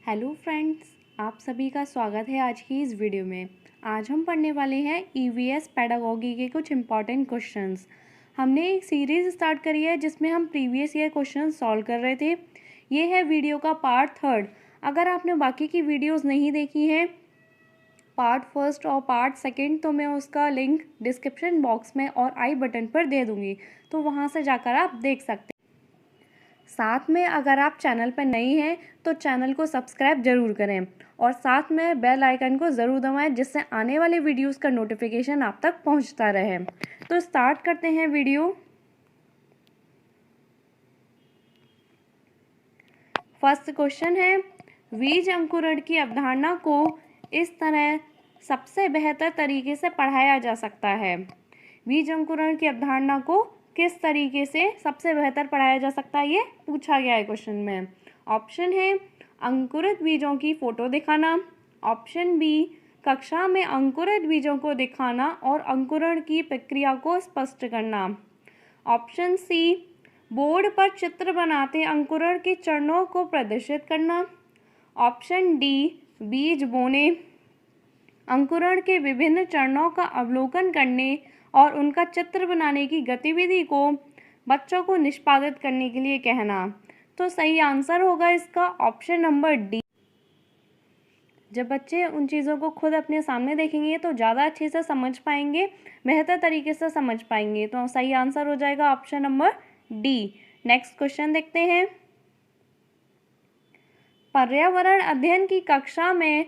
Hello friends, आप सभी का स्वागत है आज की इस वीडियो में। आज हम पढ़ने वाले हैं ईवीएस पेडागोगी के कुछ इम्पॉर्टेंट क्वेश्चंस। हमने एक सीरीज़ स्टार्ट करी है जिसमें हम प्रीवियस ईयर क्वेश्चन सॉल्व कर रहे थे। ये है वीडियो का पार्ट 3। अगर आपने बाकी की वीडियोस नहीं देखी हैं, पार्ट 1 और पार्ट 2, तो मैं उसका लिंक डिस्क्रिप्शन बॉक्स में और आई बटन पर दे दूँगी, तो वहाँ से जाकर आप देख सकते हैं। साथ में अगर आप चैनल पर नई हैं तो चैनल को सब्सक्राइब ज़रूर करें और साथ में बेल आइकन को ज़रूर दबाएं, जिससे आने वाले वीडियोस का नोटिफिकेशन आप तक पहुंचता रहे। तो स्टार्ट करते हैं वीडियो। फर्स्ट क्वेश्चन है, बीज अंकुरण की अवधारणा को इस तरह सबसे बेहतर तरीके से पढ़ाया जा सकता है। बीज अंकुरण की अवधारणा को किस तरीके से सबसे बेहतर पढ़ाया जा सकता है, ये पूछा गया है क्वेश्चन में। ऑप्शन है अंकुरित बीजों की फोटो दिखाना, ऑप्शन बी कक्षा में अंकुरित बीजों को दिखाना और अंकुरण की प्रक्रिया को स्पष्ट करना, ऑप्शन सी बोर्ड पर चित्र बनाते अंकुरण के चरणों को प्रदर्शित करना, ऑप्शन डी बीज बोने, अंकुरण के विभिन्न चरणों का अवलोकन करने और उनका चित्र बनाने की गतिविधि को बच्चों को निष्पादित करने के लिए कहना। तो सही आंसर होगा इसका ऑप्शन नंबर डी। जब बच्चे उन चीज़ों को खुद अपने सामने देखेंगे तो ज़्यादा अच्छे से समझ पाएंगे, बेहतर तरीके से समझ पाएंगे। तो सही आंसर हो जाएगा option number D. Next question देखते हैं। पर्यावरण अध्ययन की कक्षा में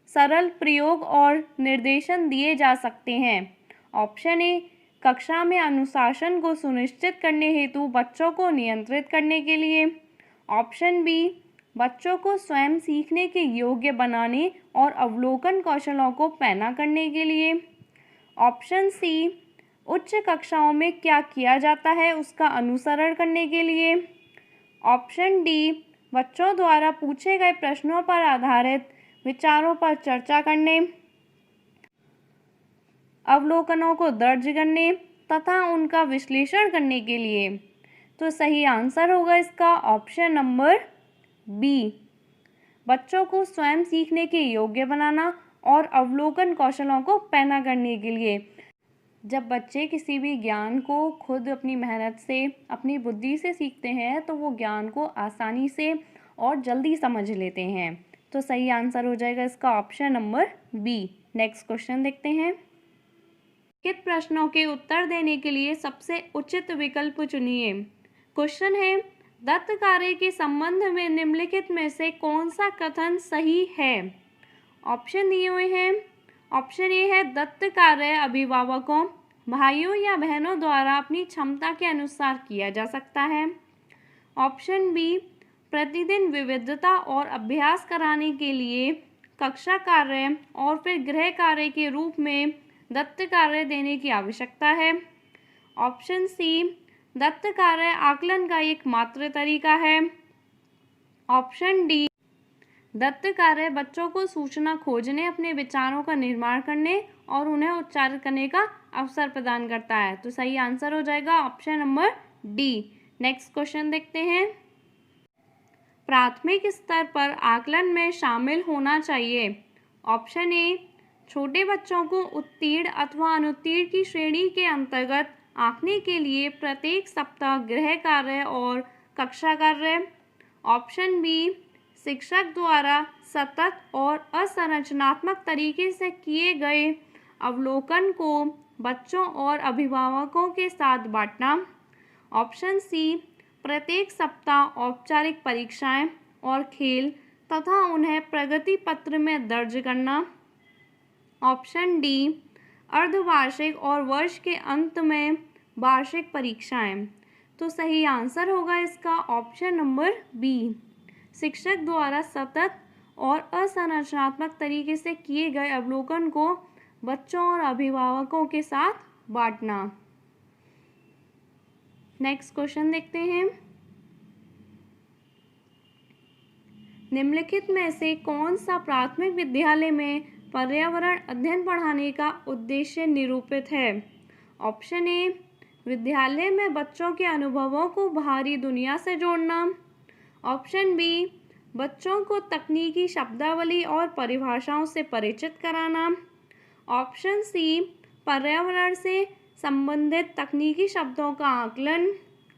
सरल प्रयोग और निर्देशन दिए जा सकते हैं। ऑप्शन ए कक्षा में अनुशासन को सुनिश्चित करने हेतु बच्चों को नियंत्रित करने के लिए, ऑप्शन बी बच्चों को स्वयं सीखने के योग्य बनाने और अवलोकन कौशलों को पैना करने के लिए, ऑप्शन सी उच्च कक्षाओं में क्या किया जाता है उसका अनुसरण करने के लिए, ऑप्शन डी बच्चों द्वारा पूछे गए प्रश्नों पर आधारित विचारों पर चर्चा करने, अवलोकनों को दर्ज करने तथा उनका विश्लेषण करने के लिए। तो सही आंसर होगा इसका ऑप्शन नंबर बी, बच्चों को स्वयं सीखने के योग्य बनाना और अवलोकन कौशलों को पैना करने के लिए। जब बच्चे किसी भी ज्ञान को खुद अपनी मेहनत से, अपनी बुद्धि से सीखते हैं तो वो ज्ञान को आसानी से और जल्दी समझ लेते हैं। तो सही आंसर हो जाएगा इसका option number B. Next question देखते हैं। निम्नलिखित प्रश्नों के उत्तर देने के लिए सबसे उचित विकल्प चुनिए। क्वेश्चन है, दत्त कार्य के संबंध में निम्नलिखित में से कौन सा कथन सही है। ऑप्शन दिए हुए हैं। ऑप्शन ए है दत्त कार्य अभिभावकों, भाइयों या बहनों द्वारा अपनी क्षमता के अनुसार किया जा सकता है, ऑप्शन बी प्रतिदिन विविधता और अभ्यास कराने के लिए कक्षा कार्य और फिर गृह कार्य के रूप में दत्त कार्य देने की आवश्यकता है, ऑप्शन सी दत्त कार्य आकलन का एक मात्र तरीका है, ऑप्शन डी दत्त कार्य बच्चों को सूचना खोजने, अपने विचारों का निर्माण करने और उन्हें उच्चारित करने का अवसर प्रदान करता है। तो सही आंसर हो जाएगा option number D. Next question देखते हैं। प्राथमिक स्तर पर आकलन में शामिल होना चाहिए। ऑप्शन ए छोटे बच्चों को उत्तीर्ण अथवा अनुत्तीर्ण की श्रेणी के अंतर्गत आंकने के लिए प्रत्येक सप्ताह गृह कार्य और कक्षा कार्य, ऑप्शन बी शिक्षक द्वारा सतत और असंरचनात्मक तरीके से किए गए अवलोकन को बच्चों और अभिभावकों के साथ बांटना, ऑप्शन सी प्रत्येक सप्ताह औपचारिक परीक्षाएं और खेल तथा उन्हें प्रगति पत्र में दर्ज करना, ऑप्शन डी अर्धवार्षिक और वर्ष के अंत में वार्षिक परीक्षाएं। तो सही आंसर होगा इसका ऑप्शन नंबर बी, शिक्षक द्वारा सतत और असंरचनात्मक तरीके से किए गए अवलोकन को बच्चों और अभिभावकों के साथ बांटना। नेक्स्ट क्वेश्चन देखते हैं। निम्नलिखित में से कौन सा प्राथमिक विद्यालय में पर्यावरण अध्ययन पढ़ाने का उद्देश्य निरूपित है। ऑप्शन ए विद्यालय में बच्चों के अनुभवों को बाहरी दुनिया से जोड़ना, ऑप्शन बी बच्चों को तकनीकी शब्दावली और परिभाषाओं से परिचित कराना। ऑप्शन सी, पर्यावरण से संबंधित तकनीकी शब्दों का आकलन।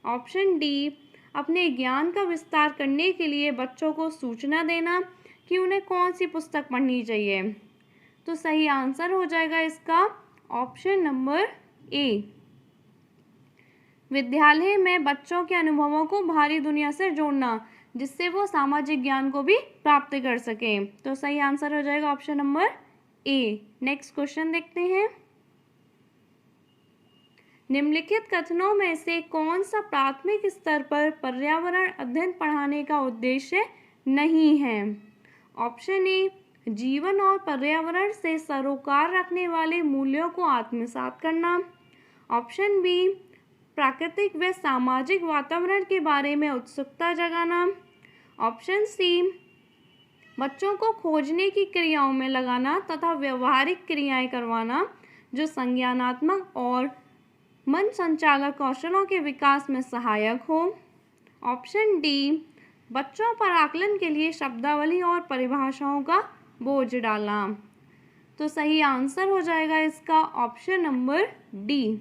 ऑप्शन डी, अपने ज्ञान का विस्तार करने के लिए बच्चों को सूचना देना कि उन्हें कौन सी पुस्तक पढ़नी चाहिए। तो सही आंसर हो जाएगा इसका ऑप्शन नंबर ए। विद्यालय में बच्चों के अनुभवों को बाहरी दुनिया से जोड़ना, जिससे वो सामाजिक ज्ञान को भी प्राप्त कर सकें। तो सही आंसर हो जाएगा option number A. Next question देखते हैं। निम्नलिखित कथनों में से कौन सा प्राथमिक स्तर पर पर्यावरण अध्ययन पढ़ाने का उद्देश्य नहीं है? ऑप्शन ए, जीवन और पर्यावरण से सरोकार रखने वाले मूल्यों को आत्मसात करना। ऑप्शन बी, प्राकृतिक व सामाजिक वातावरण के बारे में उत्सुकता जगाना। ऑप्शन सी, बच्चों को खोजने की क्रियाओं में लगाना तथा व्यवहारिक क्रियाएं करवाना जो संज्ञानात्मक और मन संचालक कौशलों के विकास में सहायक हो। ऑप्शन डी, बच्चों पर आकलन के लिए शब्दावली और परिभाषाओं का बोझ डालना। तो सही आंसर हो जाएगा इसका ऑप्शन नंबर डी।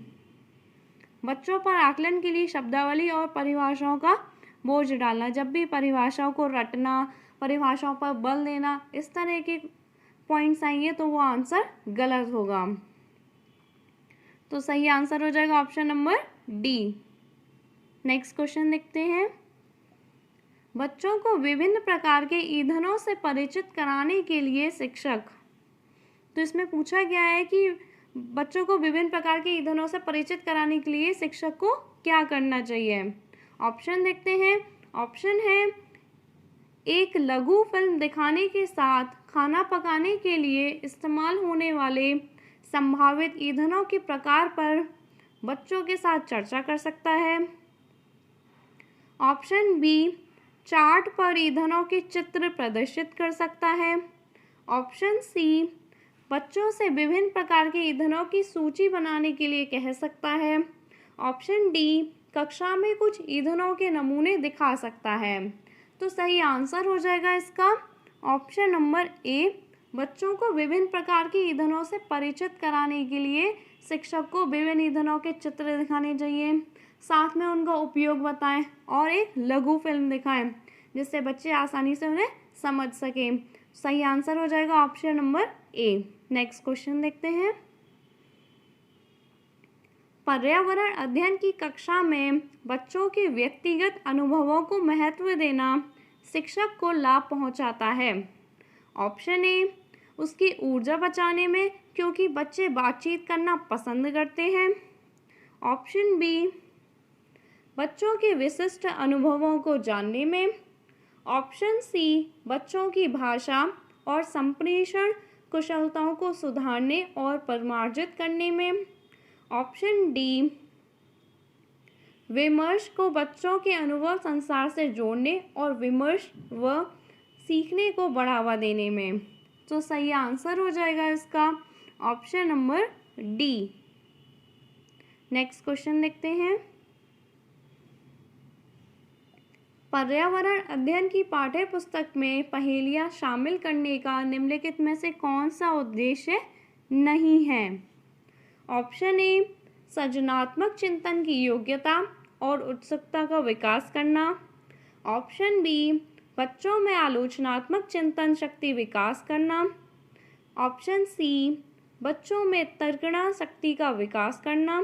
बच्चों पर आकलन के लिए शब्दावली और परिभाषाओं का बोझ डालना। जब भी परिभाषाओं को रटना, परिभाषाओं पर बल देना, इस तरह के पॉइंट्स आएंगे तो वो आंसर गलत होगा। तो सही आंसर हो जाएगा option number D. Next question देखते हैं। बच्चों को विभिन्न प्रकार के ईंधनों से परिचित कराने के लिए शिक्षक, तो इसमें पूछा गया है कि बच्चों को विभिन्न प्रकार के ईंधनों से परिचित कराने के लिए शिक्षक को क्या करना चाहिए। ऑप्शन देखते हैं। ऑप्शन है, एक लघु फिल्म दिखाने के साथ खाना पकाने के लिए इस्तेमाल होने वाले संभावित ईंधनों के प्रकार पर बच्चों के साथ चर्चा कर सकता है। ऑप्शन बी, चार्ट पर ईंधनों के चित्र प्रदर्शित कर सकता है। ऑप्शन सी, बच्चों से विभिन्न प्रकार के ईंधनों की सूची बनाने के लिए कह सकता है। ऑप्शन डी, कक्षा में कुछ ईंधनों के नमूने दिखा सकता है। तो सही आंसर हो जाएगा इसका ऑप्शन नंबर ए। बच्चों को विभिन्न प्रकार के ईंधनों से परिचित कराने के लिए शिक्षक को विभिन्न ईंधनों के चित्र दिखाने चाहिए, साथ में उनका उपयोग बताएं और एक लघु फिल्म दिखाएं जिससे बच्चे आसानी से उन्हें समझ सकें। सही आंसर हो जाएगा option number A. Next question देखते हैं। पर्यावरण अध्ययन की कक्षा में बच्चों के व्यक्तिगत अनुभवों को महत्व देना शिक्षक को लाभ पहुंचाता है। ऑप्शन ए, उसकी ऊर्जा बचाने में, क्योंकि बच्चे बातचीत करना पसंद करते हैं। ऑप्शन बी, बच्चों के विशिष्ट अनुभवों को जानने में। ऑप्शन सी, बच्चों की भाषा और संप्रेषण कुशलताओं को सुधारने और परिमार्जित करने में। ऑप्शन डी, विमर्श को बच्चों के अनुभव संसार से जोड़ने और विमर्श व सीखने को बढ़ावा देने में। तो सही आंसर हो जाएगा इसका option number D. Next question देखते हैं। पर्यावरण अध्ययन की पाठ्य पुस्तक में पहेलियां शामिल करने का निम्नलिखित में से कौन सा उद्देश्य नहीं है? ऑप्शन ए, सृजनात्मक चिंतन की योग्यता और उत्सुकता का विकास करना। ऑप्शन बी, बच्चों में आलोचनात्मक चिंतन शक्ति विकास करना। ऑप्शन सी, बच्चों में तर्कणा शक्ति का विकास करना।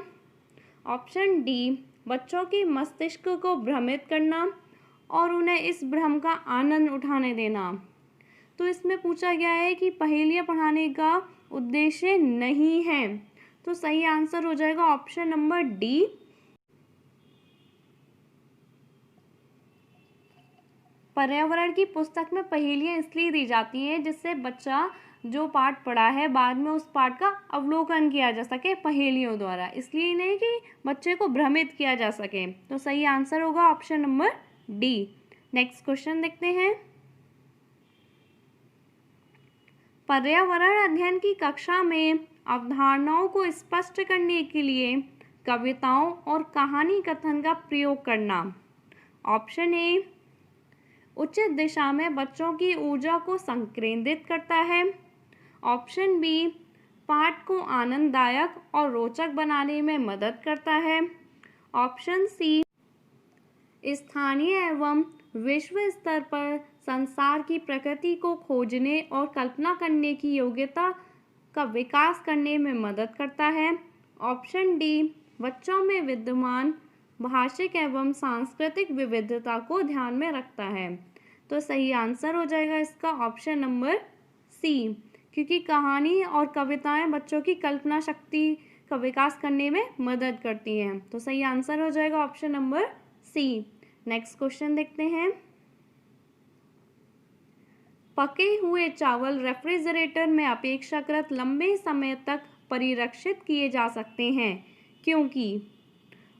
ऑप्शन डी, बच्चों के मस्तिष्क को भ्रमित करना और उन्हें इस भ्रम का आनंद उठाने देना। तो इसमें पूछा गया है कि पहेलियां पढ़ाने का उद्देश्य नहीं है। तो सही आंसर हो जाएगा ऑप्शन नंबर डी। पर्यावरण की पुस्तक में पहेलियां इसलिए दी जाती हैं जिससे बच्चा जो पाठ पढ़ा है बाद में उस पाठ का अवलोकन किया जा सके पहेलियों द्वारा, इसलिए नहीं कि बच्चे को भ्रमित किया जा सके। तो सही आंसर होगा option number D. Next question देखते हैं। पर्यावरण अध्ययन की कक्षा में अवधारणाओं को स्पष्ट करने के लिए कविताओं और कहानी कथन का प्रयोग करना। ऑप्शन ए, उचित दिशा में बच्चों की ऊर्जा को संकेंद्रित करता है। ऑप्शन बी, पाठ को आनंददायक और रोचक बनाने में मदद करता है। ऑप्शन सी, स्थानीय एवं विश्व स्तर पर संसार की प्रकृति को खोजने और कल्पना करने की योग्यता का विकास करने में मदद करता है। ऑप्शन डी, बच्चों में विद्यमान भाषिक एवं सांस्कृतिक विविधता को ध्यान में रखता है। तो सही आंसर हो जाएगा इसका ऑप्शन नंबर सी, क्योंकि कहानी और कविताएं बच्चों की कल्पना शक्ति का विकास करने में मदद करती हैं। तो सही आंसर हो जाएगा option number C. Next question देखते हैं। पके हुए चावल रेफ्रिजरेटर में अपेक्षाकृत लंबे समय तक परिरक्षित किए जा सकते हैं, क्योंकि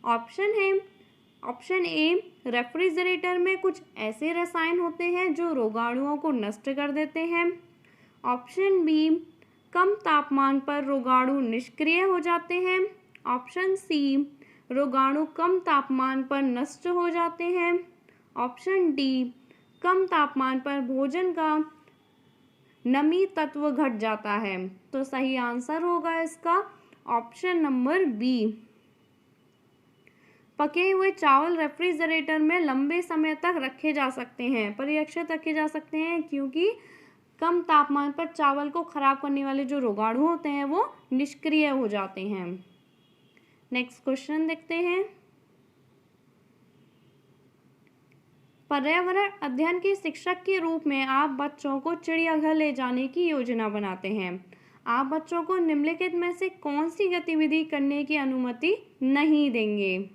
ऑप्शन ए, रेफ्रिजरेटर में कुछ ऐसे रसायन होते हैं जो रोगाणुओं को नष्ट कर देते हैं। ऑप्शन बी, कम तापमान पर रोगाणु निष्क्रिय हो जाते हैं। ऑप्शन सी, रोगाणु कम तापमान पर नष्ट हो जाते हैं। ऑप्शन डी, कम तापमान पर भोजन का नमी तत्व घट जाता है। तो सही आंसर होगा इसका ऑप्शन नंबर बी। पके हुए चावल रेफ्रिजरेटर में लंबे समय तक रखे जा सकते हैं, परिरक्षित रखे जा सकते हैं, क्योंकि कम तापमान पर चावल को खराब करने वाले जो रोगाणु होते हैं वो निष्क्रिय हो जाते हैं। नेक्स्ट क्वेश्चन देखते हैं। पर्यावरण अध्ययन के शिक्षक के रूप में आप बच्चों को चिड़ियाघर ले जाने की योजना बनाते हैं। आप बच्चों को निम्नलिखित में से कौन सी गतिविधि करने की अनुमति नहीं देंगे?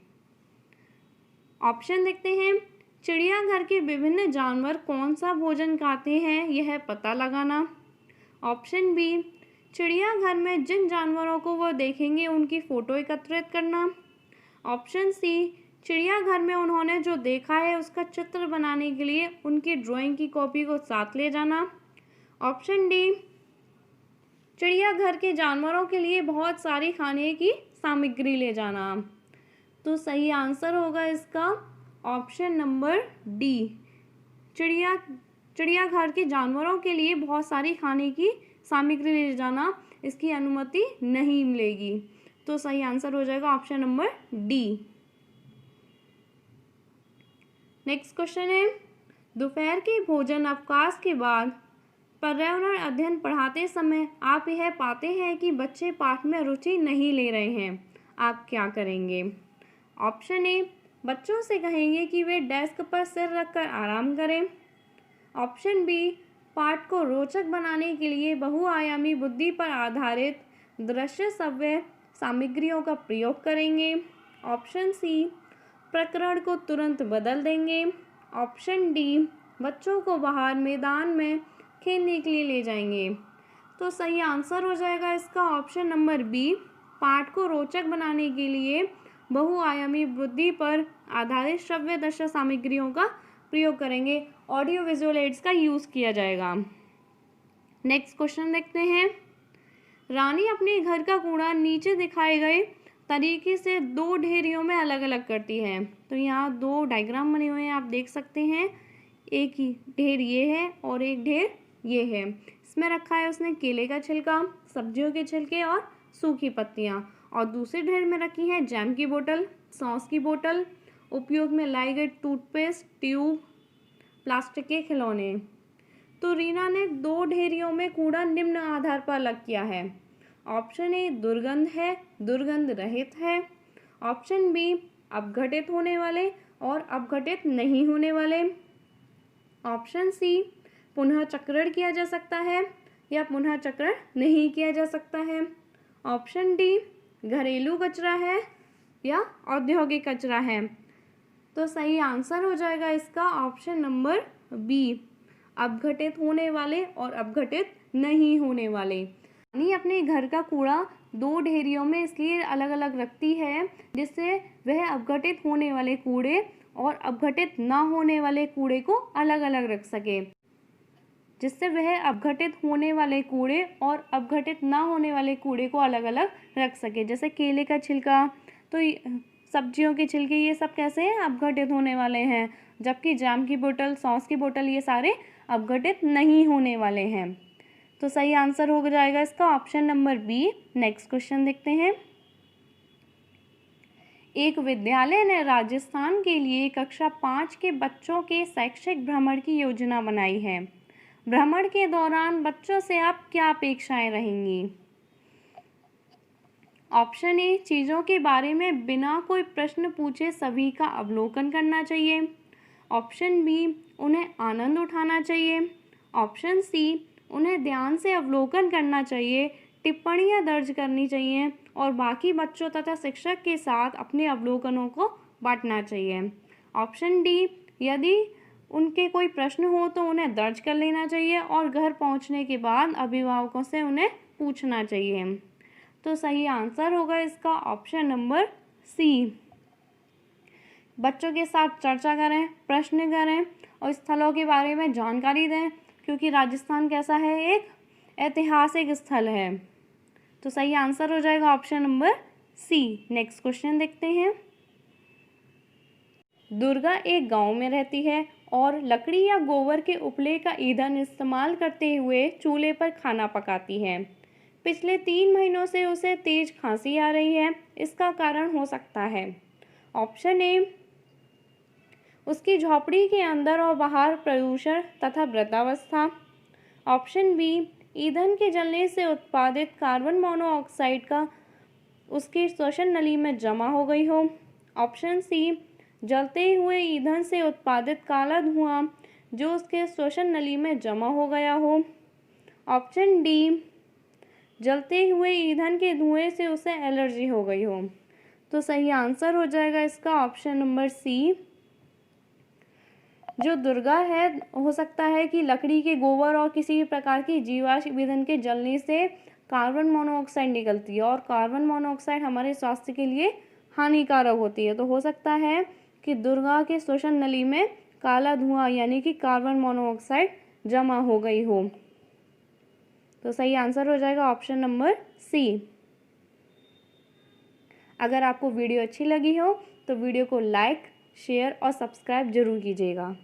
ऑप्शन देखते हैं। चिड़ियाघर के विभिन्न जानवर कौन सा भोजन खाते हैं यह पता लगाना। ऑप्शन बी, चिड़ियाघर में जिन जानवरों को वो देखेंगे उनकी फ़ोटो एकत्रित करना। ऑप्शन सी, चिड़ियाघर में उन्होंने जो देखा है उसका चित्र बनाने के लिए उनकी ड्राइंग की कॉपी को साथ ले जाना। ऑप्शन डी, चिड़ियाघर के जानवरों के लिए बहुत सारी खाने की सामग्री ले जाना। तो सही आंसर होगा इसका ऑप्शन नंबर डी। चिड़ियाघर के जानवरों के लिए बहुत सारी खाने की सामग्री ले जाना, इसकी अनुमति नहीं मिलेगी। तो सही आंसर हो जाएगा option number D. Next question है, दोपहर के भोजन अवकाश के बाद पर्यावरण अध्ययन पढ़ाते समय आप यह पाते हैं कि बच्चे पाठ में रुचि नहीं ले रहे हैं, आप क्या करेंगे? ऑप्शन ए, बच्चों से कहेंगे कि वे डेस्क पर सिर रखकर आराम करें। ऑप्शन बी, पाठ को रोचक बनाने के लिए बहुआयामी बुद्धि पर आधारित दृश्य श्रव्य सामग्रियों का प्रयोग करेंगे। ऑप्शन सी, प्रकरण को तुरंत बदल देंगे। ऑप्शन डी, बच्चों को बाहर मैदान में खेलने के लिए ले जाएंगे। तो सही आंसर हो जाएगा इसका ऑप्शन नंबर बी, पाठ को रोचक बनाने के लिए बहुआयामी बुद्धि पर आधारित श्रव्य दृश्य सामग्रियों का प्रयोग करेंगे, ऑडियो विजुअल एड्स का यूज़ किया जाएगा। नेक्स्ट क्वेश्चन देखते हैं। रानी अपने घर का कूड़ा नीचे दिखाए गए तरीके से दो ढेरियों में अलग अलग करती है। तो यहाँ दो डायग्राम बने हुए हैं, आप देख सकते हैं। एक ही ढेर ये है और एक ढेर ये है। इसमें रखा है उसने केले का छिलका, सब्जियों के छिलके और सूखी पत्तियाँ, और दूसरे ढेर में रखी है जैम की बोतल, सॉस की बोतल, उपयोग में लाई गई टूथपेस्ट, ट्यूब, प्लास्टिक के खिलौने। तो रीना ने दो ढेरियों में कूड़ा निम्न आधार पर अलग किया है। ऑप्शन ए, दुर्गंध है, दुर्गंध रहित है। ऑप्शन बी, अपघटित होने वाले और अपघटित नहीं होने वाले। ऑप्शन सी, पुनः चक्रण किया जा सकता है या पुनः चक्रण नहीं किया जा सकता है। ऑप्शन डी, घरेलू कचरा है या औद्योगिक कचरा है। तो सही आंसर हो जाएगा इसका ऑप्शन नंबर बी, अपघटित होने वाले और अपघटित नहीं होने वाले। यानी अपने घर का कूड़ा दो ढेरियों में इसलिए अलग अलग रखती है जिससे वह अपघटित होने वाले कूड़े और अपघटित ना होने वाले कूड़े को अलग अलग रख सके, जिससे वह अपघटित होने वाले कूड़े और अपघटित ना होने वाले कूड़े को अलग अलग रख सके। जैसे केले का छिलका, तो सब्जियों के छिलके, ये सब कैसे हैं? अपघटित होने वाले हैं। जबकि जैम की बोतल, सॉस की बोतल ये सारे अपघटित नहीं होने वाले हैं। तो सही आंसर हो जाएगा इसका option number B. Next question देखते हैं। एक विद्यालय ने राजस्थान के लिए कक्षा 5 के बच्चों के शैक्षिक भ्रमण की योजना बनाई है। भ्रमण के दौरान बच्चों से आप क्या अपेक्षाएं रहेंगी? ऑप्शन ए, चीज़ों के बारे में बिना कोई प्रश्न पूछे सभी का अवलोकन करना चाहिए। ऑप्शन बी, उन्हें आनंद उठाना चाहिए। ऑप्शन सी, उन्हें ध्यान से अवलोकन करना चाहिए, टिप्पणियां दर्ज करनी चाहिए और बाकी बच्चों तथा शिक्षक के साथ अपने अवलोकनों को बांटना चाहिए। ऑप्शन डी, यदि उनके कोई प्रश्न हो तो उन्हें दर्ज कर लेना चाहिए और घर पहुंचने के बाद अभिभावकों से उन्हें पूछना चाहिए। तो सही आंसर होगा इसका ऑप्शन नंबर सी। बच्चों के साथ चर्चा करें, प्रश्न करें और स्थलों के बारे में जानकारी दें, क्योंकि राजस्थान कैसा है, एक ऐतिहासिक स्थल है। तो सही आंसर हो जाएगा option number C. Next question देखते हैं। दुर्गा एक गांव में रहती है और लकड़ी या गोबर के उपले का ईंधन इस्तेमाल करते हुए चूल्हे पर खाना पकाती है। पिछले 3 महीनों से उसे तेज खांसी आ रही है। इसका कारण हो सकता है ऑप्शन ए, उसकी झोपड़ी के अंदर और बाहर प्रदूषण तथा वृद्धावस्था। ऑप्शन बी, ईंधन के जलने से उत्पादित कार्बन मोनोऑक्साइड का उसकी श्वसन नली में जमा हो गई हो। ऑप्शन सी, जलते हुए ईंधन से उत्पादित काला धुआं जो उसके श्वसन नली में जमा हो गया हो। ऑप्शन डी, जलते हुए ईंधन के धुएं से उसे एलर्जी हो गई हो। तो सही आंसर हो जाएगा इसका ऑप्शन नंबर सी। जो दुर्गा है, हो सकता है कि लकड़ी के गोबर और किसी भी प्रकार की जीवाश्म ईंधन के जलने से कार्बन मोनोऑक्साइड निकलती है और कार्बन मोनोऑक्साइड हमारे स्वास्थ्य के लिए हानिकारक होती है। तो हो सकता है कि दुर्गा के श्वसन नली में काला धुआं यानी कि कार्बन मोनोऑक्साइड जमा हो गई हो। तो सही आंसर हो जाएगा ऑप्शन नंबर सी। अगर आपको वीडियो अच्छी लगी हो तो वीडियो को लाइक, शेयर और सब्सक्राइब जरूर कीजिएगा।